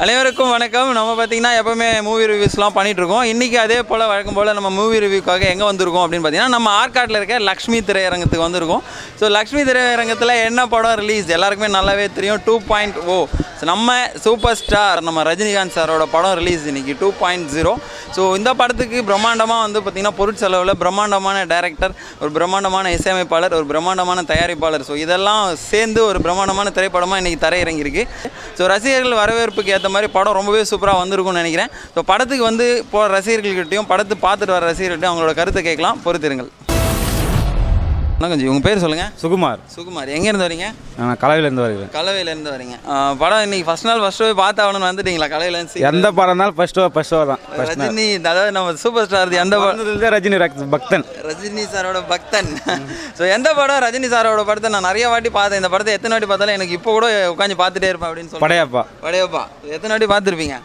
அனைவருக்கும் வணக்கம். நம்ம பார்த்தீங்கன்னா எப்போவுமே மூவி ரிவ்யூஸ்லாம் பண்ணிகிட்ருக்கோம். இன்றைக்கி அதே போல் வழக்கம் போல் நம்ம மூவி ரிவ்யூக்காக எங்கே வந்திருக்கோம் அப்படின்னு பார்த்தீங்கன்னா நம்ம ஆற்காட்டில் இருக்க லக்ஷ்மி திரையரங்கத்துக்கு வந்திருக்கோம். ஸோ லக்ஷ்மி திரையரங்கத்தில் என்ன படம் ரிலீஸ் எல்லாருக்குமே நல்லாவே தெரியும், 2.0. நம்ம சூப்பர் ஸ்டார் நம்ம ரஜினிகாந்த் சாரோட படம் ரிலீஸ் இன்றைக்கி 2.0. ஸோ இந்த படத்துக்கு பிரம்மாண்டமாக வந்து பார்த்திங்கன்னா பொருட்செலவில் பிரம்மாண்டமான டைரக்டர், ஒரு பிரம்மாண்டமான இசையமைப்பாளர், ஒரு பிரம்மாண்டமான தயாரிப்பாளர், ஸோ இதெல்லாம் சேர்ந்து ஒரு பிரம்மாண்டமான திரைப்படமாக இன்றைக்கி தரையிறங்கியிருக்கு. ஸோ ரசிகர்கள் வரவேற்புக்கு ஏற்ற மாதிரி படம் ரொம்பவே சூப்பராக வந்திருக்கும்னு நினைக்கிறேன். ஸோ படத்துக்கு வந்து போகிற ரசிகர்கள்கிட்டையும் படத்தை பார்த்துட்டு வர ரசிகர்கள்ட்டையும் அவங்களோட கருத்தை கேட்கலாம், பொறுத்திருங்கள். கொஞ்சம் உங்கள் பேர் சொல்லுங்கள். சுகுமார். சுகுமார், எங்கேருந்து வரீங்க? நான் கலவையிலேருந்து வரேன். கலவையிலேருந்து வரீங்க. படம் இன்னைக்கு ஃபர்ஸ்ட் நாள் ஃபர்ஸ்ட் ஷோ பார்த்தாவணும்னு வந்துட்டீங்களா? கலவையிலேருந்து எந்த படம் இருந்தாலும் ஃபர்ஸ்ட் ஷோ தான். ரஜினி, அதாவது நம்ம சூப்பர் ஸ்டார் எந்த படம்? ரஜினி பக்தன், ரஜினி சாரோட பக்தன். ஸோ எந்த படம்? ரஜினி சாரோட படத்தை நான் நிறைய வாட்டி பார்த்தேன். இந்த படத்தை எத்தனை வாட்டி பார்த்தாலும் எனக்கு இப்போ கூட உட்காந்து பார்த்துட்டே இருப்பேன் அப்படின்னு சொல்லி. படையப்பா எத்தனை வாட்டி பார்த்துருப்பீங்க?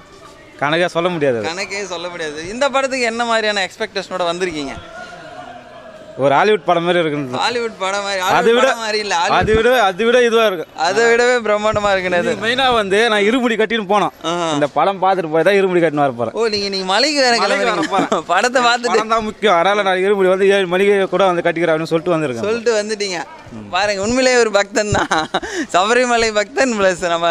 கணக்கே சொல்ல முடியாது. கணக்கே சொல்ல முடியாது. இந்த படத்துக்கு என்ன மாதிரியான எக்ஸ்பெக்டேஷனோட வந்திருக்கீங்க? ஒரு ஹாலிவுட் படம் மாதிரி இருக்கு. ஹாலிவுட் படம் மாதிரி? அதை விட இதுவா இருக்கு. அதை விடவே பிரம்மாண்டமா இருக்கு. மெயினா வந்து நான் இருமுடி கட்டின்னு போனோம். இந்த படம் பார்த்துட்டு போய் தான் இருமுடி கட்டின்னு வர போறேன். ஓ, நீங்க மலைக்கு வேற படத்தை பார்த்துட்டு தான் முக்கியம். அதனால நான் இருமுடி வந்து 7 மணிக்கு கூட வந்து கட்டிக்கிறேன் அப்படின்னு சொல்லிட்டு வந்துட்டீங்க. பாருங்க, உண்மையிலேயே ஒரு பக்தன் தான். சபரிமலை பக்தன் பிளஸ் நம்ம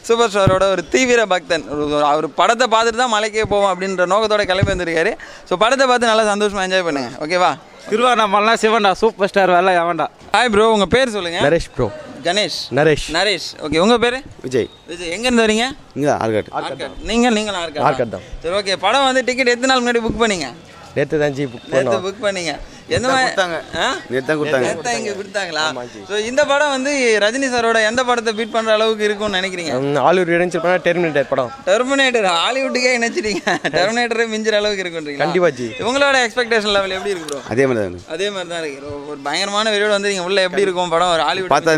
சூப்பர் ஸ்டாரோட ஒரு தீவிர பக்தன். அவர் படத்தை பார்த்துட்டு தான் மலைக்கே போவோம் அப்படின்ற நோக்கத்தோட கிளம்பி வந்திருக்காரு. ஸோ படத்தை பார்த்து நல்லா சந்தோஷமா என்ஜாய் பண்ணுங்க. ஓகேவா? திருவாரூர்னா சிவன்டா, சூப்பர் ஸ்டார் வேலை எவன்டா. ஹாய் ப்ரோ, உங்கள் பேர் சொல்லுங்கள். நரேஷ் ப்ரோ. கணேஷ். நரேஷ். ஓகே, உங்கள் பேர்? விஜய். எங்கேருந்து வரீங்க? இங்கே ஆர்காட். நீங்களும் ஆர்காட் தான். சரி, ஓகே. படம் வந்து டிக்கெட் எத்தனை நாள் முன்னாடி புக் பண்ணீங்க? நேற்று தான் புக் பண்ணீங்க. எந்த கொடுத்தாங்களா? ஸோ இந்த படம் வந்து ரஜினி சாரோட எந்த படத்தை பீட் பண்ற அளவுக்கு இருக்கும்னு நினைக்கிறீங்க? ஹாலிவுட் இணைச்சு பண்ணா டெர்மினேட்டர் படம். டெர்மினேட்டர் ஹாலிவுட்டுக்கே இணைச்சிட்டீங்க. டெர்மினேட்டரே மிஞ்சிற அளவுக்கு இருக்குன்றீங்க. கண்டிப்பா ஜி. உங்களோட எக்ஸ்பெக்டேஷன் லெவல் எப்படி இருக்கு ப்ரோ? அதே மாதிரி தான் இருக்கு. ஒரு பயங்கரமான வீடியோ வந்தீங்க. உள்ள எப்படி இருக்கும் படம்? ஒரு ஹாலிவுட் பார்த்தா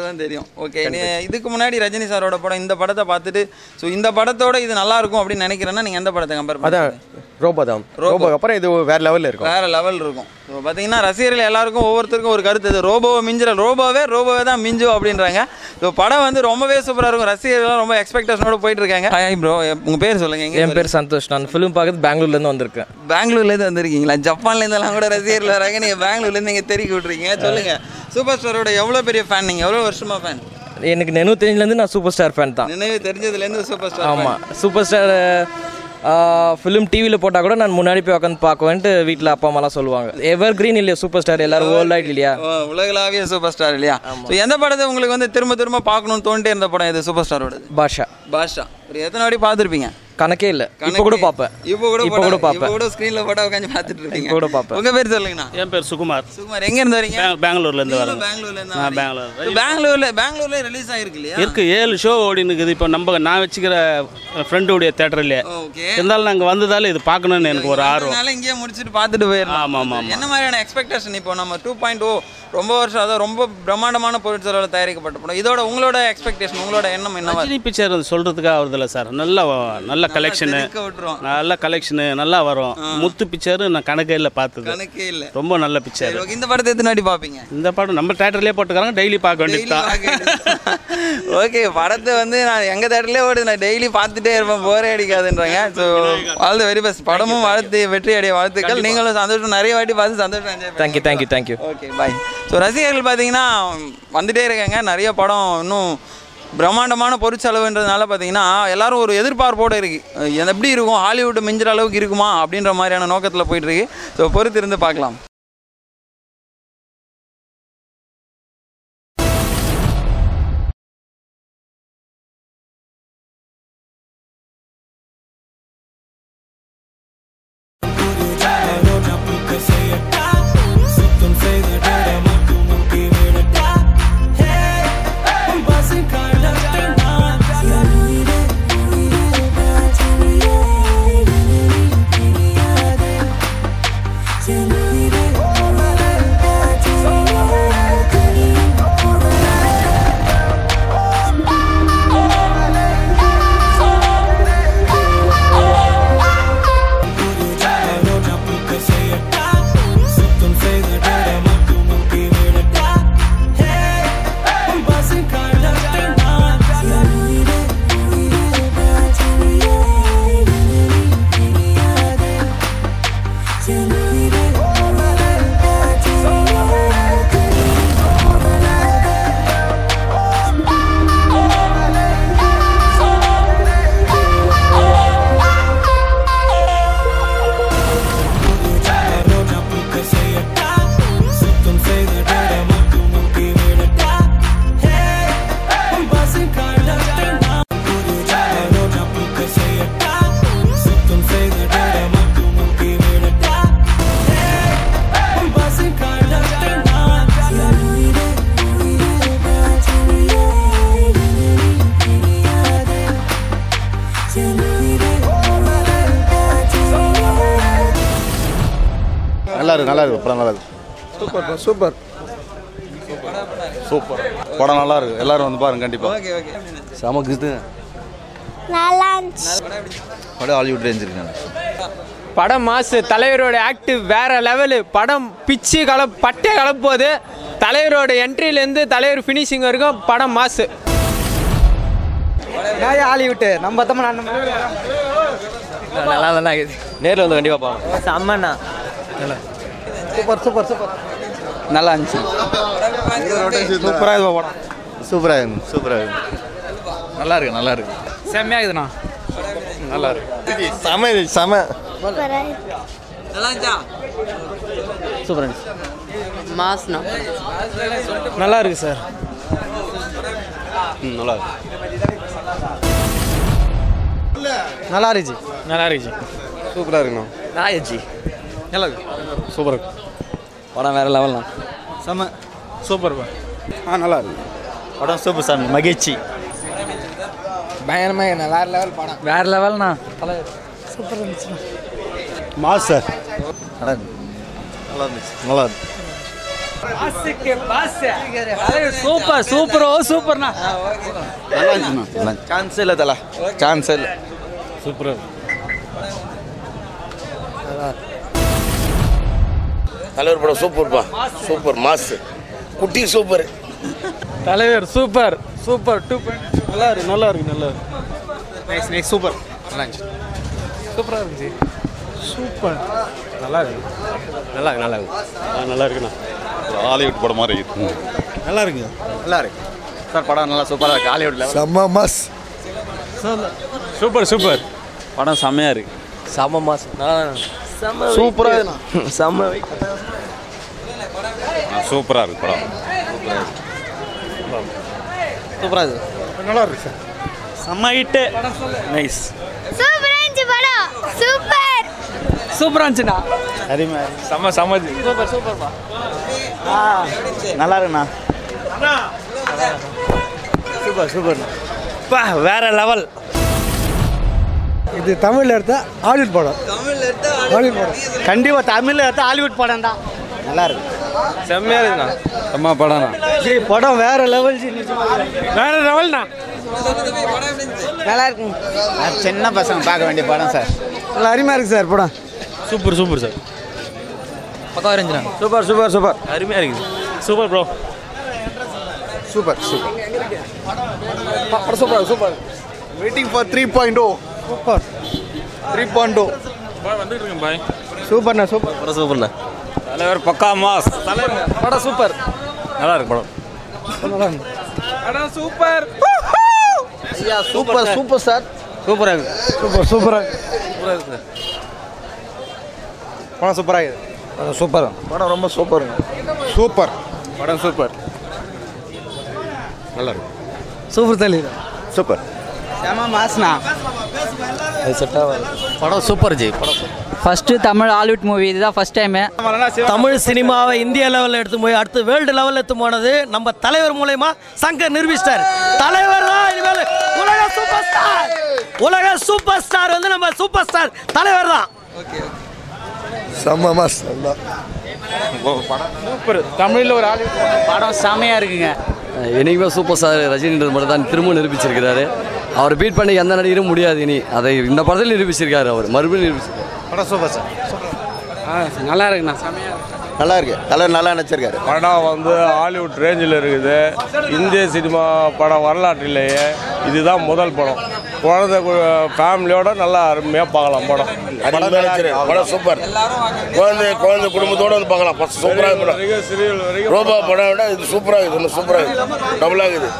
தான் தெரியும். ஓகே, இதுக்கு முன்னாடி ரஜினி சாரோட படம், இந்த படத்தை பார்த்துட்டு ஸோ இந்த படத்தோட இது நல்லா இருக்கும் அப்படின்னு நினைக்கிறேன்னா நீங்க எந்த படத்தை கம்பேர் பண்ணுவீங்க? ரோபோ தான். ரோபோக்கு அப்புறம் இது வேற லெவலில் இருக்கும். வேற லெவல் இருக்கும். ஸோ பார்த்தீங்கன்னா ரசிகர்கள் எல்லாருக்கும் ஒவ்வொருத்தருக்கும் ஒரு கருத்து. இது ரோபோவே தான் மிஞ்சும் அப்படின்றாங்க. ஸோ படம் வந்து ரொம்பவே சூப்பராக இருக்கும். ரசிகர்கள் ரொம்ப எக்ஸ்பெக்டேஷனோட போயிட்டு இருக்காங்க. ஹாய் ப்ரோ, உங்கள் பேர் சொல்லுங்க. என் பேர் சந்தோஷ். நான் ஃபிலிம் பார்க்கறது பெங்களூர்லேருந்து வந்திருக்கேன். பெங்களூர்லேருந்து வந்திருக்கீங்களா? ஜப்பான்லேருந்தெல்லாம் கூட ரசிகர்கள் வராங்க. நீங்கள் பெங்களூர்லேருந்து நீங்கள் தெருக்கி விட்றீங்க. சொல்லுங்கள், சூப்பர் ஸ்டாரோட எவ்வளோ பெரிய ஃபேன் நீங்கள்? எவ்வளோ வருஷமாக ஃபேன்? எனக்கு நினைவு தெரிஞ்சதுலேருந்து நான் சூப்பர் ஸ்டார் ஃபேன் தான். நினைவு தெரிஞ்சதுலேருந்து சூப்பர் ஸ்டார். ஆமாம், சூப்பர் ஸ்டார் ஃபிலிம் டிவியில் போட்டால் கூட நான் முன்னாடி போய் உட்காந்து பார்க்குவேன்ட்டு வீட்டில் அப்பா அம்மாலாம் சொல்லுவாங்க. எவர் கிரீன் இல்லையா சூப்பர் ஸ்டார், எல்லாரும் வேர்ல்ட் வைட் இல்லையா, உலகளாவிய சூப்பர் ஸ்டார் இல்லையா? ஸோ எந்த படத்தை உங்களுக்கு வந்து திரும்ப பார்க்கணும்னு தோண்டிட்டே இருந்த படம் இது சூப்பர் ஸ்டாரோட? பாஷா. ஒரு எத்தனை வாட்டி பார்த்துருப்பீங்க? கணக்கே இல்லை. இப்போ கூட பார்ப்பேன். ஸ்க்ரீனில் போட்டோ உட்காந்து பார்த்துட்டு இருக்கீங்க. கூட பார்ப்பேன். உங்கள் பேர் சொல்லுங்கண்ணா. என் பேர் சுகுமார். எங்கேருந்து வரீங்க? பெங்களூர்லேருந்து வரேன். பெங்களூர்ல ரிலீஸ் ஆயிருக்கு இல்லையா? இருக்கு. 7 ஷோ ஓடின்னு இருக்குது. இப்போ நான் வச்சுக்கிற ஃப்ரெண்டுடைய தேட்டர்லேயே இருந்தாலும் நாங்கள் வந்ததால இது பார்க்கணும்னு எனக்கு ஒரு ஆர்வம். இங்கேயே முடிச்சுட்டு பார்த்துட்டு போயிடலாம். ஆமாம். என்ன மாதிரியான எக்ஸ்பெக்டேஷன்? இப்போ நம்ம 2.0 ரொம்ப வருஷம், அதாவது ரொம்ப பிரம்மாண்டமான பொருட்செலவில் தயாரிக்கப்பட்ட படம். இதோட உங்களோட எக்ஸ்பெக்டேஷன், உங்களோட எண்ணம் என்ன? ரஜினி பிக்சர் சொல்கிறதுக்காக வருதில்ல சார். நல்ல கலெக்ஷனு, நல்லா வரும். முத்து பிக்சர் நான் கணக்கே இல்லை. ரொம்ப நல்ல பிக்சர். இந்த படத்தை எத்தனை வாட்டி பார்ப்பீங்க? இந்த படம் நம்ம தேட்டர்லேயே போட்டுக்கிறாங்க. டெய்லி பார்க்க வேண்டியது. ஓகே, படத்தை வந்து நான் எங்கள் தேட்டர்லேயே ஓடுது. நான் டெய்லி பார்த்துட்டே இருப்பேன், போரே அடிக்காதுன்றாங்க. So all the very best. படமும் வெற்றி அடைய வாழ்த்துக்கள். நீங்களும் சந்தோஷம் நிறைய வாட்டி பார்த்து சந்தோஷம் என்ஜாய். தேங்க்யூ. ஓகே, பாய். ஸோ ரசிகர்கள் பார்த்தீங்கன்னா வந்துகிட்டே இருக்காங்க. நிறைய படம் இன்னும் பிரம்மாண்டமான பொருட்செலவுன்றதுனால பார்த்தீங்கன்னா எல்லாரும் ஒரு எதிர்பார்ப்போடு இருக்குது. எப்படி இருக்கும், ஹாலிவுட் மிஞ்சிற அளவுக்கு இருக்குமா அப்படின்ற மாதிரியான நோக்கத்தில் போயிட்டுருக்கு. ஸோ பொறுத்து இருந்து பார்க்கலாம். Can we நல்லா இருக்கு படம் நல்லா இருக்கு சூப்பர் சூப்பர் படம் நல்லா இருக்கு எல்லாரும் வந்து பாருங்க கண்டிப்பா ஓகே ஓகே செம கிது நல்லா இருந்துச்சு. படம் ஹாலிவுட் ரேஞ்ச் இருக்கு படம் மாசு. தலைவரோட ஆக்டிவ் வேற லெவலு. படம் பிச்சு பட்டே கலப்போகுது. தலைவரோட என்ட்ரிலேருந்து தலைவர் ஃபினிஷிங் வரைக்கும் படம் மாசு. ஹாலிவுட் நம்ம நல்லா தானே ஆகுது. நேரில் வந்து கண்டிப்பாக பார்க்கலாம். செம்மண்ணா. சூப்பர் நல்லா இருந்துச்சு. சூப்பராக இருக்கும் படம். சூப்பராக நல்லா இருக்கு செம்மையாகுதுண்ணா. நல்லா இருக்கு செம சூப்பரா இருக்கு. நல்லா இருந்துச்சா? சூப்பராக இருந்துச்சு. மாஸ்ண்ணா. நல்லா இருக்கு சார். நல்லா இருக்கு நல்லா இருந்துச்சு. நல்லா இருந்துச்சு. சூப்பராக இருக்குண்ணா. நாயச்சி நல்லா இருக்கு. சூப்பர் இருக்கு. படம் வேறு லெவல்ண்ணா. செம்ம சூப்பர் நல்லா இருக்கு படம் சூப்பர் சாமி மகிழ்ச்சி பயங்கரமாக வேற லெவல் படம். வேறு லெவல்ண்ணா. மாஸ் சார் நல்லா இருந்துச்சு சூப்பர்ண்ணா. நல்லா இருந்துச்சுண்ணா சான்ஸே இல்லை தலா சான்ஸே இல்லை சூப்பராக இருக்கு. தலைவர் படம் சூப்பர்ப்பா. சூப்பர் மாஸ் குட்டி சூப்பர். தலைவர் சூப்பர் 2. நல்லா இருக்கு. Next super. நல்லா இருந்துச்சு. சூப்பராக இருந்துச்சு. சூப்பர் நல்லா இருக்கு. நல்லா இருக்குண்ணா ஹாலிவுட் படம் மாதிரி இருக்கு நல்லா இருக்கு. சார் படம் நல்லா சூப்பராக இருக்கு ஹாலிவுட்ல செம்ம மாஸ். சூப்பர் படம் செம்மையாக இருக்கு. செம மாதம். சூப்பராக இருக்குண்ணா. செம்ம சூப்பராக இருக்கு படம் சூப்பராக இருக்கு. நல்லா இருக்கு சார். செம்ம ஹிட்டு. நைஸ். சூப்பரா இருந்துச்சு படம். சூப்பர். சூப்பரா இருந்துச்சுண்ணா. செம்ம நல்லா இருக்குண்ணா சூப்பர். வேற லெவல். இது தமிழில் எடுத்த ஹாலிவுட் படம். கண்டிப்பாக தமிழில் எடுத்த ஹாலிவுட் படம் தான். நல்லா இருக்கு செம்மையாக இருக்குண்ணா. செம்ம படம்ண்ணா. படம் வேற லெவல். வேற லெவல்ண்ணா. நல்லா இருக்குங்க. சின்ன பசங்க பார்க்க வேண்டிய படம் சார் நல்லா அருமையாக இருக்கு சார் படம். Super sir. பக்கம் இருந்துச்சுண்ணா. சூப்பர் அருமையாக இருக்குது. Super bro. Super super waiting for 3.0 super 3.0 வந்துட்டு இருக்கேன் பாய். சூப்பர்ண்ணா. படம் சூப்பர்ண்ணா. தலைவர் பக்கா மாஸ். படம் சூப்பர். நல்லா இருக்கு படம். படம் சூப்பர். Super sir. சூப்பராக இருக்குது. சூப்பராக படம் சூப்பராக இருக்குது. சூப்பர் படம் ரொம்ப சூப்பருங்க. சூப்பர் படம் சூப்பர். நல்லா இருக்கு சூப்பர் தலைவர். சூப்பர் செம மாஸ்ண்ணா. அது செட் ஆகாது. படம் super G. First Tamil Hollywood movie இதுதான் ஃபர்ஸ்ட் டைமு. தமிழ் சினிமாவை இந்திய லெவலில் எடுத்து போய் அடுத்து வேர்ல்டு லெவலில் எடுத்து போனது நம்ம தலைவர் மூலயமா சங்கர் நிரூபிச்சிட்டார். தலைவர் தான் இனிமேல் உலக சூப்பர் ஸ்டார் வந்து நம்ம சூப்பர் ஸ்டார் தலைவர் தான். செம்ம மாஸ். சூப்பர். தமிழில் ஒரு ஹாலிவுட் படம் செமையா இருக்குங்க. என்னைக்குமே சூப்பர் ஸ்டார் ரஜினின்றது மட்டும் தான் திரும்ப நிரூபிச்சிருக்கிறாரு. அவர் பீட் பண்ணி எந்த நடிகரும் முடியாது இனி. அதை இந்த படத்தில் நிரூபிச்சிருக்காரு. அவர் மறுபடியும் நிரூபிச்சிருக்காரு. படம் சூப்பர் சார். நல்லா இருக்குண்ணா. நல்லா இருக்கு. தலைவர் நல்லா நினச்சிருக்காரு. படம் வந்து ஹாலிவுட் ரேஞ்சில் இருக்குது. இந்திய சினிமா படம் வரலாற்றிலேயே இதுதான் முதல் படம். குழந்தை ஃபேமிலியோட நல்லா அருமையாக பார்க்கலாம் படம். படம் சூப்பர். குழந்தை குடும்பத்தோடு வந்து பார்க்கலாம். சூப்பராக படம். ரோபா படம் விட இது சூப்பராக இருக்குது. சூப்பராக இருக்குது. டபுளாக இருக்குது.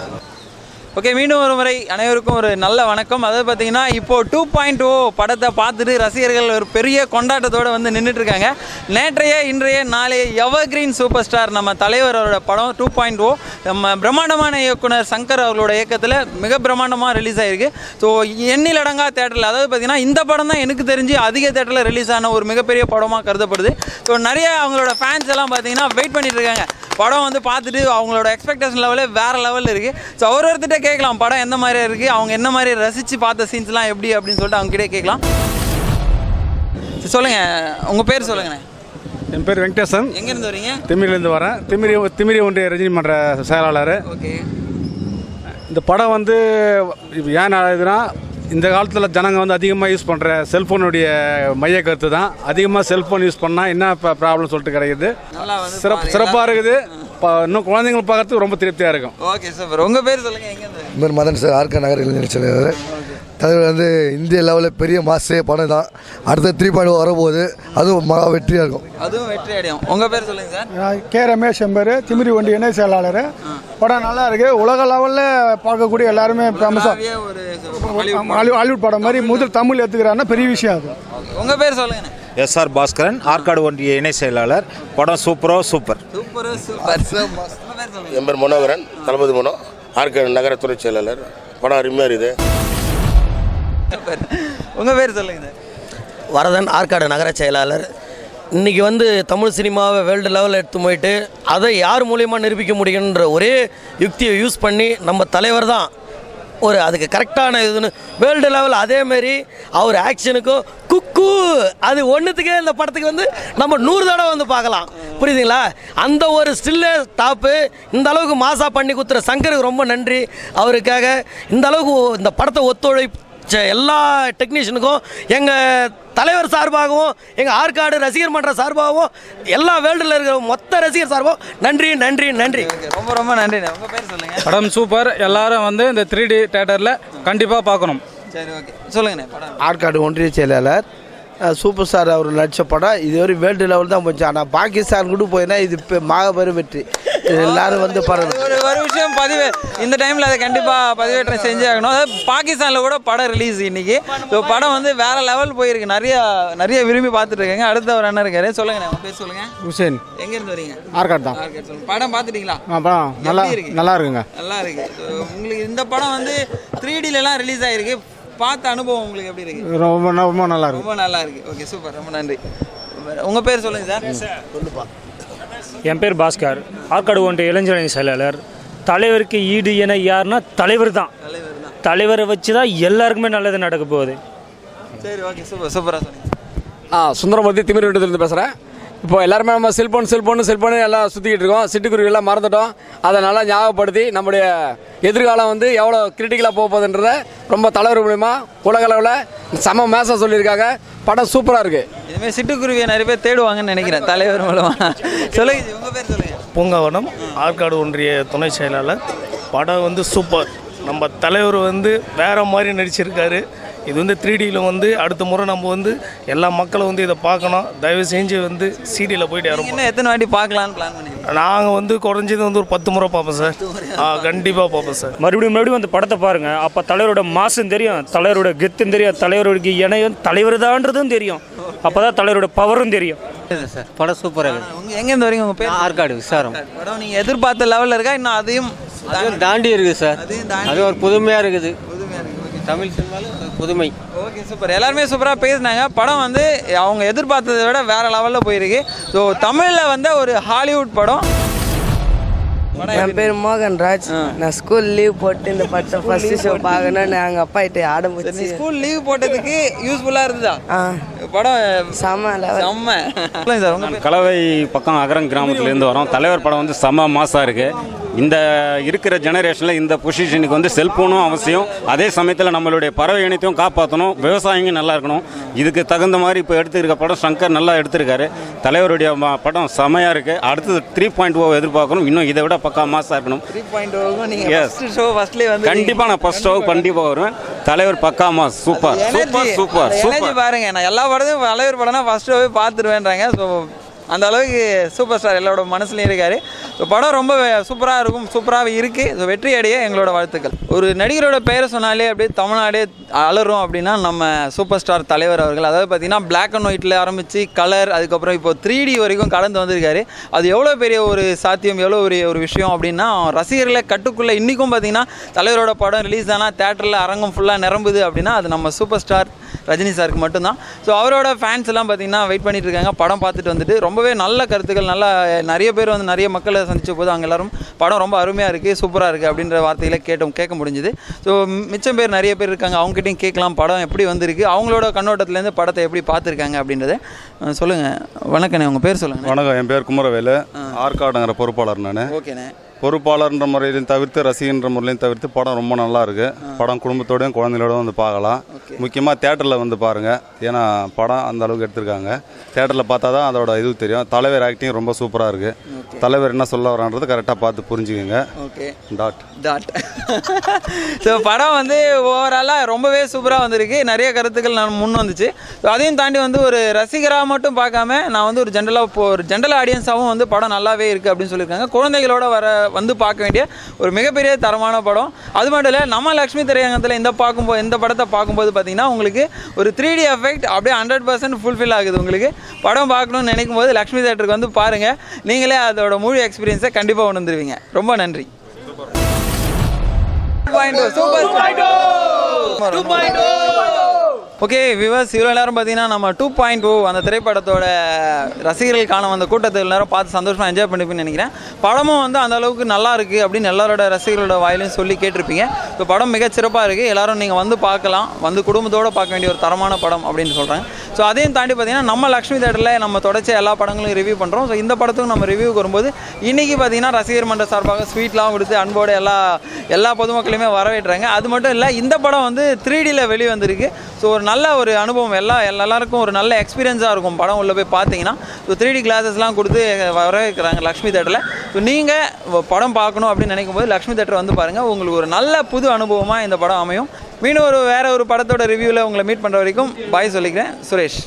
ஓகே, மீண்டும் ஒரு முறை அனைவருக்கும் ஒரு நல்ல வணக்கம். அதாவது பார்த்தீங்கன்னா இப்போது 2.0 படத்தை பார்த்துட்டு ரசிகர்கள் ஒரு பெரிய கொண்டாட்டத்தோடு வந்து நின்றுட்டுருக்காங்க. நேற்றைய இன்றைய நாளைய எவர்கிரீன் சூப்பர் ஸ்டார் நம்ம தலைவரோட படம் 2.0 நம்ம பிரம்மாண்டமான இயக்குனர் சங்கர் அவர்களோட இயக்கத்தில் மிக பிரம்மாண்டமாக ரிலீஸ் ஆகிருக்கு. ஸோ எண்ணிலடங்கா தேட்டரில், அதாவது பார்த்தீங்கன்னா இந்த படம் தான் எனக்கு தெரிஞ்சு அதிக தேட்டரில் ரிலீஸ் ஆன ஒரு மிகப்பெரிய படமாக கருதப்படுது. ஸோ நிறைய அவங்களோட ஃபேன்ஸ் எல்லாம் பார்த்தீங்கன்னா வெயிட் பண்ணிட்டு இருக்காங்க. படம் வந்து பார்த்துட்டு அவங்களோட எக்ஸ்பெக்டேஷன் லெவலே வேறு லெவலில் இருக்குது. ஸோ ஒருத்தர்கிட்ட கேட்கலாம் படம் எந்த மாதிரி இருக்குது, அவங்க என்ன மாதிரி ரசித்து பார்த்த சீன்ஸ்லாம் எப்படி அப்படின்னு சொல்லிட்டு அவங்ககிட்ட கேட்கலாம். சொல்லுங்கள், உங்கள் பேர் சொல்லுங்கண்ணே. என் பேர் வெங்கடேசன். எங்கேருந்து வரீங்க? திமிரிலேருந்து வரேன். திமிரி ஒன்றிய ரஜினி மன்ற செயலாளர். ஓகே. இந்த படம் வந்து ஏன் ஆகுதுன்னா, இந்த காலத்தில் ஜனங்க வந்து அதிகமாக யூஸ் பண்ணுற செல்ஃபோனுடைய மைய கருத்து தான். அதிகமாக செல்ஃபோன் யூஸ் பண்ணால் என்ன ப்ராப்ளம் சொல்லிட்டு கிடைக்குது. சிறப்பாக இருக்குது. இன்னும் குழந்தைங்களை பார்க்கறதுக்கு ரொம்ப திருப்தியாக இருக்கும். ஓகே சார், உங்கள் பேர் சொல்லுங்கள். எங்கேருந்து? என் பேர் மதன் சார், ஆர்கே நகர் இளைஞர் செயலாளர். தலைவர் வந்து இந்திய லெவலில் பெரிய மாசே படம் தான். அடுத்த 3.0 வரப்போகுது, அதுவும் மகா வெற்றியாக இருக்கும். அதுவும் வெற்றி அடையும். உங்கள் பேர் சொல்லுங்கள் சார். கே ரமேஷ் எம்பர், திமிரி ஒன்றிய இணை செயலாளர். படம் நல்லா இருக்கு. உலக லெவலில் பார்க்கக்கூடிய எல்லாருமே ஃபேமஸாக ஹாலிவுட் படம் மாதிரி முதல் தமிழ் எடுத்துக்கிறாருன்னா பெரிய விஷயம் அது. உங்கள் பேர் சொல்லுங்கள். எஸ்ஆர் பாஸ்கரன், ஆற்காடு ஒன்றிய இணை செயலாளர். படம் சூப்பர். என் பேர் மனோகரன், தளபதி மனோ, ஆற்காடு நகரத்துறை செயலாளர். படம் அருமையாக இருக்குது. உங்கள் பேர் சொல்லுங்க. வரதன், ஆற்காடு நகர செயலாளர். இன்றைக்கி வந்து தமிழ் சினிமாவை வேர்ல்டு லெவலில் எடுத்து போயிட்டு அதை யார் மூலியமாக நிரூபிக்க முடியுன்ற ஒரே யுக்தியை யூஸ் பண்ணி நம்ம தலைவர் தான் ஒரு அதுக்கு கரெக்டான இதுன்னு வேர்ல்டு லெவல். அதேமாரி அவர் ஆக்ஷனுக்கும் குக்கு அது ஒன்றுத்துக்கே இந்த படத்துக்கு வந்து நம்ம 100 தடவை வந்து பார்க்கலாம். புரியுதுங்களா? அந்த ஒரு ஸ்டில்லே டாப்பு. இந்த அளவுக்கு மாசாக பண்ணி கொடுத்துற சங்கருக்கு ரொம்ப நன்றி. அவருக்காக இந்த அளவுக்கு இந்த படத்தை ஒத்துழைப்பு எல்லா டெக்னீஷியனுக்கும் எங்கள் தலைவர் சார்பாகவும் எங்கள் ஆற்காடு ரசிகர் மன்ற சார்பாகவும் எல்லா வேர்ல்டில் இருக்கிற மொத்த ரசிகர் சார்பாகவும் நன்றி நன்றி நன்றி. ரொம்ப ரொம்ப நன்றி. உங்கள் பேர் சொல்லுங்கள். படம் சூப்பர். எல்லாரும் வந்து இந்த 3D தியேட்டரில் கண்டிப்பாக பார்க்கணும். சரி, ஓகே, சொல்லுங்கண்ணே. படம் ஆற்காடு ஒன்றிய செயலாளர். சூப்பர் ஸ்டார் அவர் நடித்த படம் இதுவரை வேர்ல்டு லெவல் தான் போச்சு. ஆனால் பாகிஸ்தான் கூட போயினா இது மாபெரும் வெற்றி. எல்லாரும் வந்து ஒரு விஷயம் இந்த டைமில் அதை கண்டிப்பாக பதிவேற்றம் செஞ்சே ஆகணும். அதாவது பாகிஸ்தானில் கூட படம் ரிலீஸ் இன்னைக்கு. ஸோ படம் வந்து வேற லெவல் போயிருக்கு. நிறைய விரும்பி பார்த்துட்டு இருக்காங்க. அடுத்த ஒரு அண்ணன் இருக்காரு. சொல்லுங்க, உங்க பேர் சொல்லுங்க. ஹுசேன். எங்கேருந்து வரீங்க? ஆற்காடு தான். படம் பார்த்துட்டீங்களா? படம் நல்லா இருக்குங்க. நல்லா இருக்கு. உங்களுக்கு இந்த படம் வந்து 3Dலாம் ரிலீஸ் ஆயிருக்கு. பார்த்த அனுபவம் உங்களுக்கு எப்படி இருக்கு? ரொம்ப நல்லா இருக்கு. ரொம்ப நல்லா இருக்கு. ஓகே, சூப்பர், ரொம்ப நன்றி. உங்கள் பேர் சொல்லுங்க சார். சொல்லுப்பா. என் பேர் பாஸ்கர், ஆற்காடு ஒன்றிய இளைஞரணி செயலாளர். தலைவருக்கு ஈடு என யாருன்னா தலைவர் தான். தலைவரை வச்சு தான் எல்லாருக்குமே நல்லது நடக்க போகுது. சரி, ஓகே, சூப்பராக சொன்னீங்க. சுந்தரமூர்த்தி, திமிரிலிருந்து பேசுகிறேன். இப்போ எல்லாருமே நம்ம செல்ஃபோன் எல்லாம் சுற்றிக்கிட்டு இருக்கோம். சிட்டுக்குருவியெல்லாம் மறந்துட்டோம். அதை நல்லா ஞாபகப்படுத்தி நம்முடைய எதிர்காலம் வந்து எவ்வளோ கிரிட்டிக்கலாக போகுதுன்றதை ரொம்ப தலைவர் மூலிமா உலக அளவில் செம மேசாக சொல்லியிருக்காங்க. படம் சூப்பராக இருக்குது. இதுமாதிரி சிட்டுக்குருவியை நிறைய பேர் தேடுவாங்கன்னு நினைக்கிறேன் தலைவர் மூலமாக. சொல்லுங்க, உங்கள் பேர் சொல்லுங்கள். பூங்காவனம், ஆற்காடு ஒன்றிய துணை செயலாளர். படம் வந்து சூப்பர். நம்ம தலைவர் வந்து வேறு மாதிரி நடிச்சிருக்காரு. இது வந்து 3Dயில் வந்து அடுத்த முறை நம்ம வந்து எல்லா மக்களும் வந்து இதை பார்க்கணும். தயவு செஞ்சு வந்து சிடியில் போயிட்டு யாரும் எத்தனை வாட்டி பார்க்கலான்னு பிளான் பண்ணி நாங்கள் வந்து குறைஞ்சது வந்து ஒரு 10 முறை பார்ப்போம் சார். கண்டிப்பாக பார்ப்போம் சார். மறுபடியும் அந்த படத்தை பாருங்க. அப்போ தலைவரோட மாசும் தெரியும், தலைவரோட கெத்தும் தெரியும், தலைவரோட இணையம் தலைவர் தான்றதும் தெரியும். அப்போதான் தலைவரோட பவரும் தெரியும். சார் படம் சூப்பராக இருக்குது. எங்கேருந்து வரீங்க? உங்கள் பேர்? ஆற்காடு விசாரம். படம் நீங்கள் எதிர்பார்த்த லெவலில் இருக்கா? இன்னும் அதையும் தாண்டி இருக்குது சார். அது ஒரு புதுமையாக இருக்குது. தமிழ் சினிமாவில் புதுமை. Okay, super. எல்லாருமே சூப்பராக பேசினாங்க. படம் வந்து அவங்க எதிர்பார்த்ததை விட வேறு லெவலில் போயிருக்கு. ஸோ தமிழில் வந்து ஒரு ஹாலிவுட் படம். என் பேர் மோகன்ராஜ். நான் ஸ்கூல் லீவ் போட்டு இந்த படத்தை ஃபர்ஸ்ட் ஷோ பார்க்கணும்னு எங்கள் அப்பா கிட்ட ஆரம்பிச்சு. ஸ்கூல் லீவ் போட்டதுக்கு யூஸ்ஃபுல்லாக இருந்ததா படம்? செம்ம செம்ம. கலவை பக்கம் அகரம் கிராமத்துலேருந்து வரோம். தலைவர் படம் வந்து செம்ம மாசாக இருக்குது. இந்த இருக்கிற ஜெனரேஷனில் இந்த பொசிஷனுக்கு வந்து செல்ஃபோனும் அவசியம். அதே சமயத்தில் நம்மளுடைய பறவை இனத்தையும் காப்பாற்றணும். விவசாயிங்க நல்லா இருக்கணும். இதுக்கு தகுந்த மாதிரி இப்போ எடுத்துருக்க படம் சங்கர் நல்லா எடுத்திருக்காரு. தலைவருடைய படம் செம்மையாக இருக்குது. அடுத்தது 3.0 எதிர்பார்க்கணும். இன்னும் இதை விட பக்கா மாசாக இருக்கணும். 3.0 கண்டிப்பாக நான் ஃபர்ஸ்ட் ஷோ கண்டிப்பாக வருவேன். தலைவர் பக்கா mass. Super super super super. பாருங்க, நான் எல்லா படத்தையும் தலைவர் படம்னா ஃபர்ஸ்ட் ஷோவே பார்த்துருவேன்றாங்க. ஸோ அந்த அளவுக்கு சூப்பர் ஸ்டார் எல்லாரோட மனசுலையும் இருக்காரு. ஸோ படம் ரொம்ப சூப்பராக இருக்கும், சூப்பராகவே இருக்குது. ஸோ வெற்றி அடைய எங்களோட வாழ்த்துக்கள். ஒரு நடிகரோட பெயரை சொன்னாலே அப்படியே தமிழ்நாடே அலரும் அப்படின்னா நம்ம சூப்பர் ஸ்டார் தலைவர் அவர்கள். அதாவது பார்த்தீங்கன்னா பிளாக் அண்ட் ஒயிட்டில் ஆரம்பித்து கலர், அதுக்கப்புறம் இப்போ 3D வரைக்கும் கடந்து வந்திருக்காரு. அது எவ்வளோ பெரிய ஒரு சாத்தியம், எவ்வளோ பெரிய ஒரு விஷயம் அப்படின்னா ரசிகர்களை கட்டுக்குள்ளே இன்றைக்கும் பார்த்தீங்கன்னா தலைவரோட படம் ரிலீஸ் ஆனால் தேட்டரில் அரங்கம் ஃபுல்லாக நிரம்புது அப்படின்னா அது நம்ம சூப்பர் ஸ்டார் ரஜினி சாருக்கு மட்டும்தான். ஸோ அவரோட ஃபேன்ஸ் எல்லாம் பார்த்தீங்கன்னா வெயிட் பண்ணிட்டு இருக்காங்க படம் பார்த்துட்டு வந்துட்டு. ரொம்பவே நல்ல கருத்துக்கள், நல்லா நிறைய பேர் வந்து நிறைய மக்களை சந்திச்ச போது அவங்க எல்லாரும் படம் ரொம்ப அருமையாக இருக்குது, சூப்பராக இருக்குது அப்படின்ற வார்த்தைகளை கேட்க முடிஞ்சுது. ஸோ மிச்சம் பேர் நிறைய பேர் இருக்காங்க, அவங்ககிட்டையும் கேட்கலாம் படம் எப்படி வந்திருக்கு, அவங்களோட கண்ணோட்டத்துலேருந்து படத்தை எப்படி பார்த்துருக்காங்க அப்படின்றத சொல்லுங்கள். வணக்கண்ணே, உங்கள் பேர் சொல்லுங்கள். வணக்கம், என் பேர் குமரவேலு, ஆற்காடுங்கிற பொறுப்பாளர் நான். ஓகேண்ணே. பொறுப்பாளர்ன்ற முறையிலையும் தவிர்த்து ரசிகன்ற முறையிலையும் தவிர்த்து படம் ரொம்ப நல்லா இருக்கு. படம் குடும்பத்தோடையும் குழந்தைகளோட வந்து பார்க்கலாம். முக்கியமாக தேட்டரில் வந்து பாருங்கள், ஏன்னா படம் அந்த அளவுக்கு எடுத்திருக்காங்க. தேட்டரில் பார்த்தா தான் அதோட இது தெரியும். தலைவர் ஆக்டிங் ரொம்ப சூப்பராக இருக்குது. தலைவர் என்ன சொல்ல வரான்றது கரெக்டாக பார்த்து புரிஞ்சுக்கோங்க. Okay, dot. ஸோ படம் வந்து ஓவராலாக ரொம்பவே சூப்பராக வந்திருக்கு. நிறைய கருத்துக்கள் நான் முன் வந்துச்சு. ஸோ அதையும் தாண்டி வந்து ஒரு ரசிகராக மட்டும் பார்க்காம நான் வந்து ஒரு ஜென்ரல் ஆடியன்ஸாகவும் வந்து படம் நல்லாவே இருக்குது அப்படின்னு சொல்லியிருக்காங்க. குழந்தைகளோட வந்து பார்க்க வேண்டிய ஒரு மிகப்பெரிய தரமான படம். அது மட்டும் இல்லை, நம்ம லக்ஷ்மி திரையரங்கத்தில் இந்த படத்தை பார்க்கும்போது பார்த்தீங்கன்னா உங்களுக்கு ஒரு 3D எஃபெக்ட் அப்படியே 100% ஃபுல்ஃபில் ஆகுது. உங்களுக்கு படம் பார்க்கணும்னு நினைக்கும் போது லக்ஷ்மி தேட்டருக்கு வந்து பாருங்கள், நீங்களே அதோட முழு எக்ஸ்பீரியன்ஸை கண்டிப்பாக உணர்ந்துருவீங்க. ரொம்ப நன்றி. ஓகே விவர்ஸ், இவ்வளோ நேரம் பார்த்தீங்கன்னா நம்ம 2.0 அந்த திரைப்படத்தோட ரசிகர்கள் காண வந்த கூட்டத்தில் நேரம் பார்த்து சந்தோஷமாக என்ஜாய் பண்ணிப்பேன்னு நினைக்கிறேன். படமும் வந்து அந்த அளவுக்கு நல்லா இருக்குது அப்படின்னு எல்லாரோட ரசிகர்களோட வாயிலையும் சொல்லி கேட்டிருப்பீங்க. ஸோ படம் மிகச்சிறப்பாக இருக்குது. எல்லோரும் நீங்கள் வந்து பார்க்கலாம், வந்து குடும்பத்தோடு பார்க்க வேண்டிய ஒரு தரமான படம் அப்படின்னு சொல்கிறாங்க. ஸோ அதையும் தாண்டி பார்த்தீங்கன்னா நம்ம லக்ஷ்மி தேட்டரில் நம்ம தொடர்ச்சி எல்லா படங்களும் ரிவ்யூ பண்ணுறோம். ஸோ இந்த படத்துக்கும் நம்ம ரிவ்யூக்கு வரும்போது இன்றைக்கி பார்த்தீங்கன்னா ரசிகர் மன்ற சார்பாக ஸ்வீட்லாம் கொடுத்து அன்போடு எல்லா பொதுமக்களையுமே வரவேற்றாங்க. அது மட்டும் இல்லை, இந்த படம் வந்து 3Dயில் வெளியே வந்திருக்கு. ஸோ ஒரு நல்ல ஒரு அனுபவம், எல்லாருக்கும் ஒரு நல்ல எக்ஸ்பீரியன்ஸாக இருக்கும் படம் உள்ளே போய் பார்த்தீங்கன்னா. ஸோ 3D கிளாஸஸ்லாம் கொடுத்து வரவேற்கிறாங்க லக்ஷ்மி தேட்டரில். ஸோ நீங்கள் படம் பார்க்கணும் அப்படின்னு நினைக்கும் போது லக்ஷ்மி தேட்டர் வந்து பாருங்கள், உங்களுக்கு ஒரு நல்ல புது அனுபவமாக இந்த படம் அமையும். மீண்டும் வேறு ஒரு படத்தோட ரிவ்யூவில் உங்களை மீட் பண்ணுற வரைக்கும் பாய் சொல்லிக்கிறேன். சுரேஷ்.